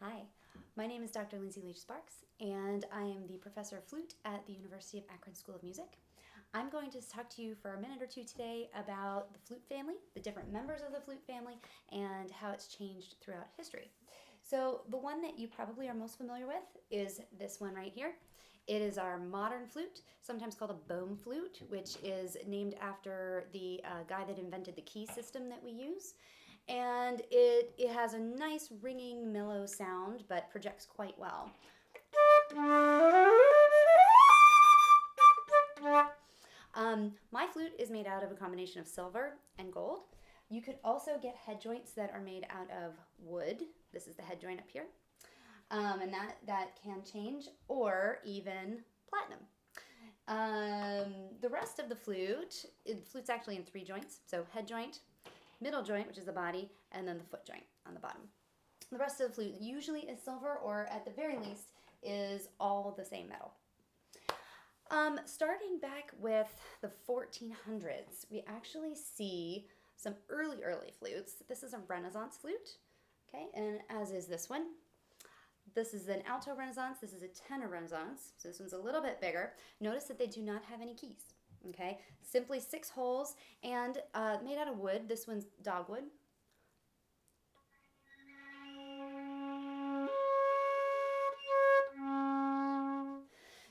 Hi, my name is Dr. Lindsay Leach and I am the professor of flute at the University of Akron School of Music. I'm going to talk to you for a minute or two today about the flute family, the different members of the flute family, and how it's changed throughout history. So the one that you probably are most familiar with is this one right here. It is our modern flute, sometimes called a Bohm flute, which is named after the guy that invented the key system that we use. And it has a nice ringing, mellow sound, but projects quite well. My flute is made out of a combination of silver and gold. You could also get head joints that are made out of wood. This is the head joint up here. And that can change, or even platinum. The rest of the flute's actually in 3 joints. So head joint, middle joint, which is the body, and then the foot joint on the bottom. The rest of the flute usually is silver, or at the very least is all the same metal. Starting back with the 1400s, we actually see some early flutes. This is a Renaissance flute, okay, and as is this one. This is an alto Renaissance, this is a tenor Renaissance, so this one's a little bit bigger. Notice that they do not have any keys, okay? Simply 6 holes and made out of wood. This one's dogwood.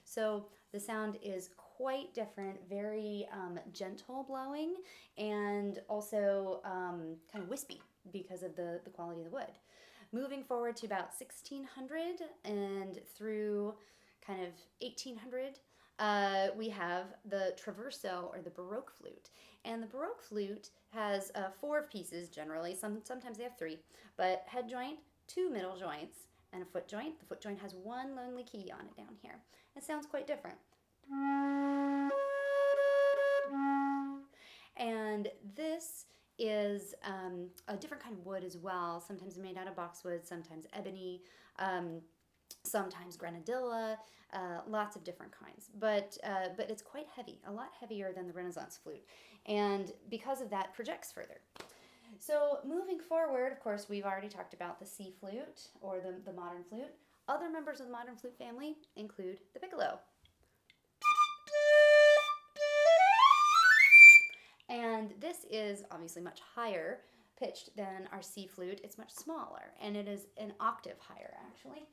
So the sound is quite different, very gentle blowing, and also kind of wispy because of the quality of the wood. Moving forward to about 1600 and through kind of 1800, we have the traverso, or the Baroque flute. And the Baroque flute has 4 pieces generally, sometimes they have 3, but head joint, 2 middle joints, and a foot joint. The foot joint has 1 lonely key on it down here. It sounds quite different. And this is a different kind of wood as well, sometimes made out of boxwood, sometimes ebony, sometimes grenadilla, lots of different kinds. But it's quite heavy, a lot heavier than the Renaissance flute, and because of that, projects further. So moving forward, of course, we've already talked about the C flute, or the modern flute. Other members of the modern flute family include the piccolo. And this is obviously much higher pitched than our C flute. It's much smaller, and it is an octave higher, actually.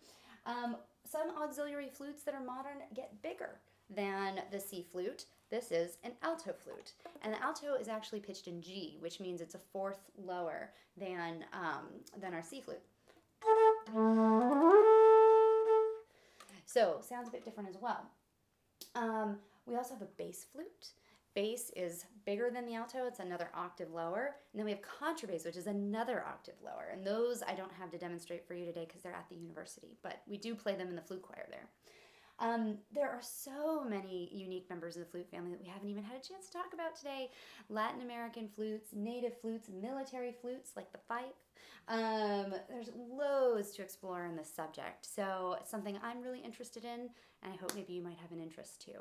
Some auxiliary flutes that are modern get bigger than the C flute. This is an alto flute, and the alto is actually pitched in G, which means it's a 4th lower than our C flute. So sounds a bit different as well. We also have a bass flute. Bass is bigger than the alto, it's another octave lower. And then we have contrabass, which is another octave lower. And those I don't have to demonstrate for you today because they're at the university, but we do play them in the flute choir there. There are so many unique members of the flute family that we haven't even had a chance to talk about today. Latin American flutes, native flutes, military flutes like the fife. There's loads to explore in this subject, so it's something I'm really interested in, and I hope maybe you might have an interest too.